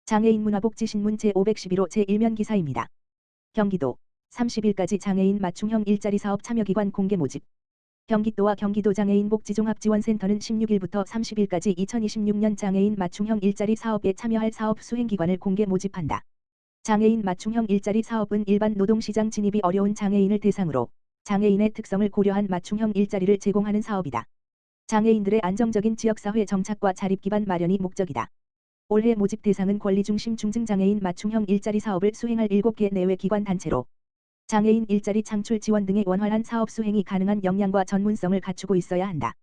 장애인 문화복지신문 제511호 제1면 기사입니다. 경기도 30일까지 장애인 맞춤형 일자리 사업 참여기관 공개 모집. 경기도와 경기도 장애인 복지종합지원센터는 16일부터 30일까지 2026년 장애인 맞춤형 일자리 사업에 참여할 사업 수행기관을 공개 모집한다. 장애인 맞춤형 일자리 사업은 일반 노동시장 진입이 어려운 장애인을 대상으로 장애인의 특성을 고려한 맞춤형 일자리를 제공하는 사업이다. 장애인들의 안정적인 지역사회 정착과 자립기반 마련이 목적이다. 올해 모집 대상은 권리중심 중증장애인 맞춤형 일자리 사업을 수행할 7개 내외 기관 단체로 장애인 일자리 창출 지원 등의 원활한 사업 수행이 가능한 역량과 전문성을 갖추고 있어야 한다.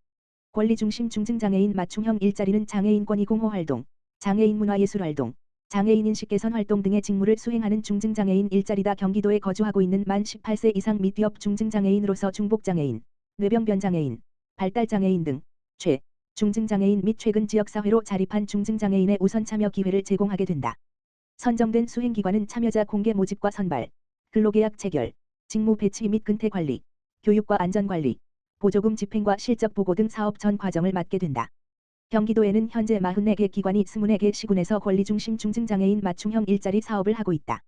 권리중심 중증장애인 맞춤형 일자리는 장애인 권익공호활동, 장애인 문화예술활동, 장애인 인식개선 활동 등의 직무를 수행하는 중증장애인 일자리다. 경기도에 거주하고 있는 만 18세 이상 및 위협 중증장애인으로서 중복장애인, 뇌병변장애인, 발달장애인 등 중증장애인 및 최근 지역사회로 자립한 중증장애인의 우선 참여 기회를 제공하게 된다. 선정된 수행기관은 참여자 공개 모집과 선발, 근로계약 체결, 직무 배치 및 근태관리, 교육과 안전관리, 보조금 집행과 실적 보고 등 사업 전 과정을 맡게 된다. 경기도에는 현재 44개 기관이 24개 시군에서 권리중심 중증장애인 맞춤형 일자리 사업을 하고 있다.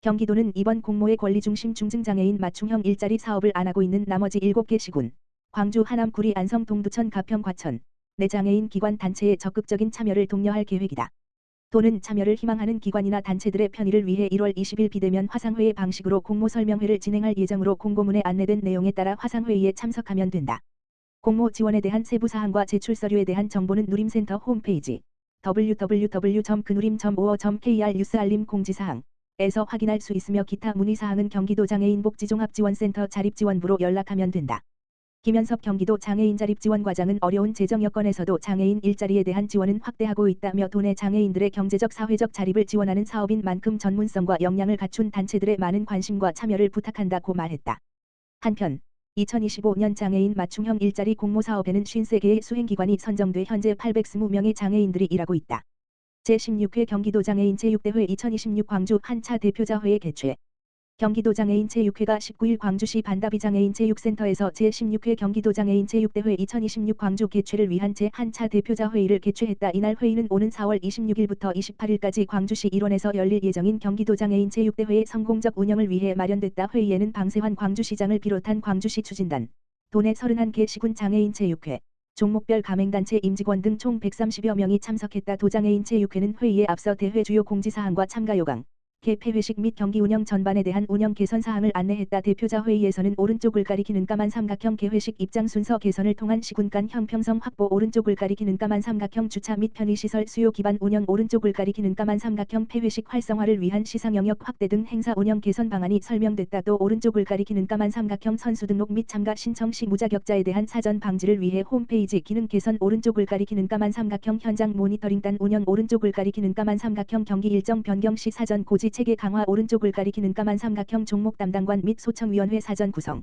경기도는 이번 공모의 권리중심 중증장애인 맞춤형 일자리 사업을 안 하고 있는 나머지 7개 시군, 광주, 하남, 구리, 안성, 동두천, 가평, 과천, 내 장애인 기관 단체의 적극적인 참여를 독려할 계획이다. 도는 참여를 희망하는 기관이나 단체들의 편의를 위해 1월 20일 비대면 화상회의 방식으로 공모 설명회를 진행할 예정으로 공고문에 안내된 내용에 따라 화상회의에 참석하면 된다. 공모 지원에 대한 세부 사항과 제출 서류에 대한 정보는 누림센터 홈페이지 www.그누림.or.kr 뉴스 알림 공지사항에서 확인할 수 있으며 기타 문의사항은 경기도 장애인 복지종합지원센터 자립지원부로 연락하면 된다. 김현섭 경기도 장애인 자립지원과장은 어려운 재정 여건에서도 장애인 일자리에 대한 지원은 확대하고 있다며 도내 장애인들의 경제적 사회적 자립을 지원하는 사업인 만큼 전문성과 역량을 갖춘 단체들의 많은 관심과 참여를 부탁한다고 말했다. 한편 2025년 장애인 맞춤형 일자리 공모 사업에는 53개의 수행기관이 선정돼 현재 820명의 장애인들이 일하고 있다. 제16회 경기도 장애인 제6대회 2026 광주 한차 대표자회의 개최. 경기도 장애인 제6회가 19일 광주시 반다비 장애인 제6센터에서 제16회 경기도 장애인 제6대회 2026 광주 개최를 위한 제1차 대표자 회의를 개최했다. 이날 회의는 오는 4월 26일부터 28일까지 광주시 일원에서 열릴 예정인 경기도 장애인 제6대회의 성공적 운영을 위해 마련됐다. 회의에는 방세환 광주시장을 비롯한 광주시 추진단, 도내 31개 시군 장애인 제6회, 종목별 가맹단체 임직원 등 총 130여 명이 참석했다. 도장애인 제6회는 회의에 앞서 대회 주요 공지사항과 참가 요강, 개폐회식 및 경기 운영 전반에 대한 운영 개선 사항을 안내했다. 대표자 회의에서는 오른쪽을 가리키는 까만 삼각형 개회식 입장 순서 개선을 통한 시군 간 형평성 확보, 오른쪽을 가리키는 까만 삼각형 주차 및 편의시설 수요 기반 운영, 오른쪽을 가리키는 까만 삼각형 폐회식 활성화를 위한 시상 영역 확대 등 행사 운영 개선 방안이 설명됐다. 또 오른쪽을 가리키는 까만 삼각형 선수 등록 및 참가 신청 시 무자격자에 대한 사전 방지를 위해 홈페이지 기능 개선, 오른쪽을 가리키는 까만 삼각형 현장 모니터링단 운영, 오른쪽을 가리키는 까만 삼각형 경기 일정 변경 시 사전 고지 체계 강화, 오른쪽을 가리키는 까만 삼각형 종목 담당관 및 소청위원회 사전 구성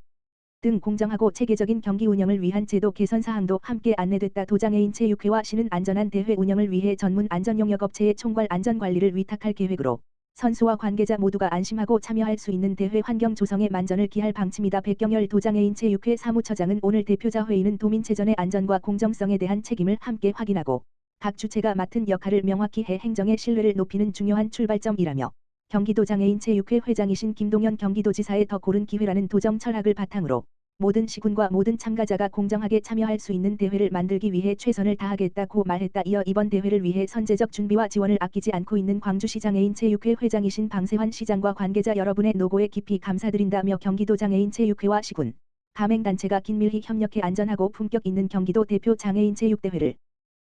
등 공정하고 체계적인 경기 운영을 위한 제도 개선 사항도 함께 안내됐다. 도장애인 제6회와 시는 안전한 대회 운영을 위해 전문 안전용역업체의 총괄 안전관리를 위탁할 계획으로 선수와 관계자 모두가 안심하고 참여할 수 있는 대회 환경 조성에 만전을 기할 방침이다. 백경열 도장애인 제6회 사무처장은 오늘 대표자 회의는 도민체전의 안전과 공정성에 대한 책임을 함께 확인하고 각 주체가 맡은 역할을 명확히 해 행정의 신뢰를 높이는 중요한 출발점이라며 경기도 장애인 제6회 회장이신 김동연 경기도지사의 더 고른 기회라는 도정 철학을 바탕으로 모든 시군과 모든 참가자가 공정하게 참여할 수 있는 대회를 만들기 위해 최선을 다하겠다고 말했다. 이어 이번 대회를 위해 선제적 준비와 지원을 아끼지 않고 있는 광주시 장애인 제6회 회장이신 방세환 시장과 관계자 여러분의 노고에 깊이 감사드린다며 경기도 장애인 제6회와 시군, 가맹단체가 긴밀히 협력해 안전하고 품격 있는 경기도 대표 장애인 제6대회를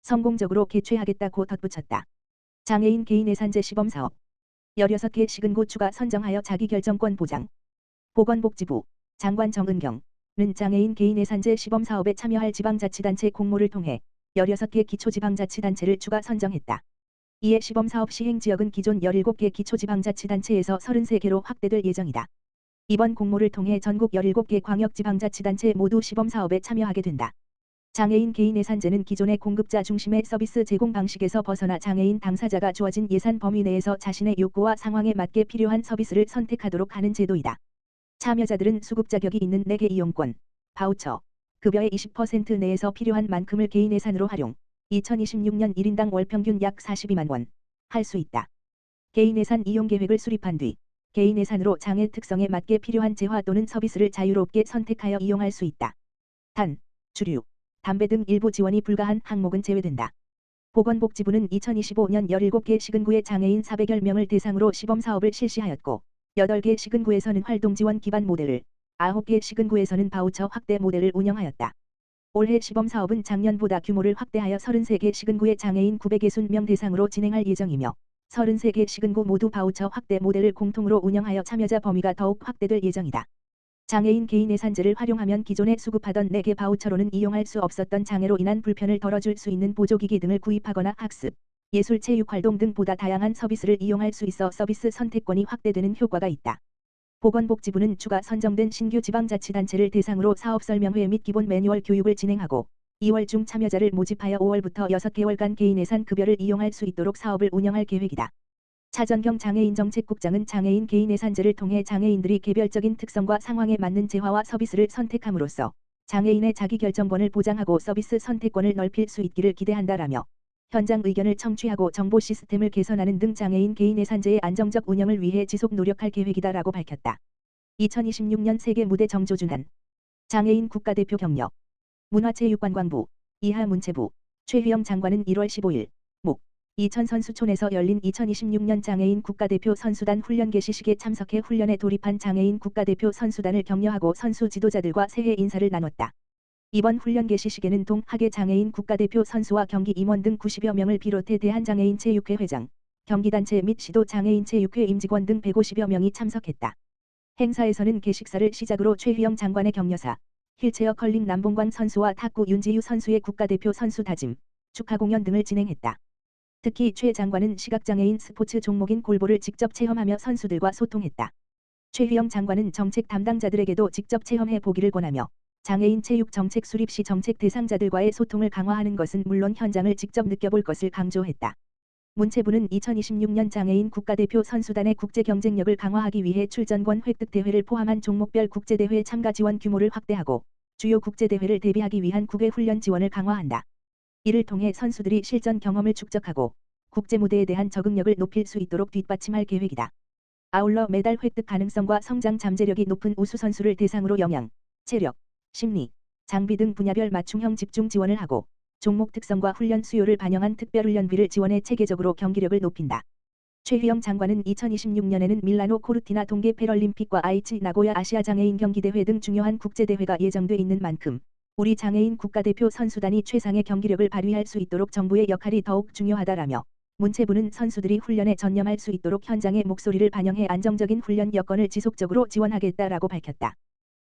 성공적으로 개최하겠다고 덧붙였다. 장애인 개인 예산제 시범사업 16개 시군구 추가 선정하여 자기결정권 보장. 보건복지부 장관 정은경은 장애인 개인 예산제 시범사업에 참여할 지방자치단체 공모를 통해 16개 기초지방자치단체를 추가 선정했다. 이에 시범사업 시행지역은 기존 17개 기초지방자치단체에서 33개로 확대될 예정이다. 이번 공모를 통해 전국 17개 광역지방자치단체 모두 시범사업에 참여하게 된다. 장애인 개인 예산제는 기존의 공급자 중심의 서비스 제공 방식에서 벗어나 장애인 당사자가 주어진 예산 범위 내에서 자신의 욕구와 상황에 맞게 필요한 서비스를 선택하도록 하는 제도이다. 참여자들은 수급 자격이 있는 4개 이용권, 바우처, 급여의 20% 내에서 필요한 만큼을 개인 예산으로 활용, 2026년 1인당 월 평균 약 42만 원 할 수 있다. 개인 예산 이용 계획을 수립한 뒤 개인 예산으로 장애 특성에 맞게 필요한 재화 또는 서비스를 자유롭게 선택하여 이용할 수 있다. 단, 주류, 담배 등 일부 지원이 불가한 항목은 제외된다. 보건복지부는 2025년 17개 시군구의 장애인 400여 명을 대상으로 시범사업을 실시하였고 8개 시군구에서는 활동지원 기반 모델을, 9개 시군구에서는 바우처 확대 모델을 운영하였다. 올해 시범사업은 작년보다 규모를 확대하여 33개 시군구의 장애인 960명 대상으로 진행할 예정이며 33개 시군구 모두 바우처 확대 모델을 공통으로 운영하여 참여자 범위가 더욱 확대될 예정이다. 장애인 개인 예산제를 활용하면 기존에 수급하던 4개 바우처로는 이용할 수 없었던 장애로 인한 불편을 덜어줄 수 있는 보조기기 등을 구입하거나 학습, 예술 체육활동 등 보다 다양한 서비스를 이용할 수 있어 서비스 선택권이 확대되는 효과가 있다. 보건복지부는 추가 선정된 신규 지방자치단체를 대상으로 사업설명회 및 기본 매뉴얼 교육을 진행하고 2월 중 참여자를 모집하여 5월부터 6개월간 개인 예산 급여를 이용할 수 있도록 사업을 운영할 계획이다. 차전경 장애인정책국장은 장애인 개인 예산제를 통해 장애인들이 개별적인 특성과 상황에 맞는 재화와 서비스를 선택함으로써 장애인의 자기결정권을 보장하고 서비스 선택권을 넓힐 수 있기를 기대한다라며 현장 의견을 청취하고 정보 시스템을 개선하는 등 장애인 개인 예산제의 안정적 운영을 위해 지속 노력할 계획이다라고 밝혔다. 2026년 세계 무대 정조준한 장애인 국가대표 경력 문화체육관광부 이하문체부 최휘영 장관은 1월 15일 목 이천선수촌에서 열린 2026년 장애인 국가대표 선수단 훈련 개시식에 참석해 훈련에 돌입한 장애인 국가대표 선수단을 격려하고 선수 지도자들과 새해 인사를 나눴다. 이번 훈련 개시식에는 동학의 장애인 국가대표 선수와 경기 임원 등 90여 명을 비롯해 대한장애인체육회 회장, 경기단체 및 시도 장애인체육회 임직원 등 150여 명이 참석했다. 행사에서는 개식사를 시작으로 최휘영 장관의 격려사, 휠체어 컬링 남봉광 선수와 탁구 윤지유 선수의 국가대표 선수 다짐, 축하 공연 등을 진행했다. 특히 최 장관은 시각장애인 스포츠 종목인 골볼을 직접 체험하며 선수들과 소통했다. 최휘영 장관은 정책 담당자들에게도 직접 체험해 보기를 권하며 장애인 체육 정책 수립 시 정책 대상자들과의 소통을 강화하는 것은 물론 현장을 직접 느껴볼 것을 강조했다. 문체부는 2026년 장애인 국가대표 선수단의 국제 경쟁력을 강화하기 위해 출전권 획득 대회를 포함한 종목별 국제대회 참가 지원 규모를 확대하고 주요 국제대회를 대비하기 위한 국외 훈련 지원을 강화한다. 이를 통해 선수들이 실전 경험을 축적하고 국제 무대에 대한 적응력을 높일 수 있도록 뒷받침할 계획이다. 아울러 메달 획득 가능성과 성장 잠재력이 높은 우수 선수를 대상으로 영양, 체력, 심리, 장비 등 분야별 맞춤형 집중 지원을 하고 종목 특성과 훈련 수요를 반영한 특별훈련비를 지원해 체계적으로 경기력을 높인다. 최휘영 장관은 2026년에는 밀라노 코르티나 동계 패럴림픽과 아이치 나고야 아시아 장애인 경기대회 등 중요한 국제대회가 예정돼 있는 만큼 우리 장애인 국가대표 선수단이 최상의 경기력을 발휘할 수 있도록 정부의 역할이 더욱 중요하다라며 문체부는 선수들이 훈련에 전념할 수 있도록 현장의 목소리를 반영해 안정적인 훈련 여건을 지속적으로 지원하겠다라고 밝혔다.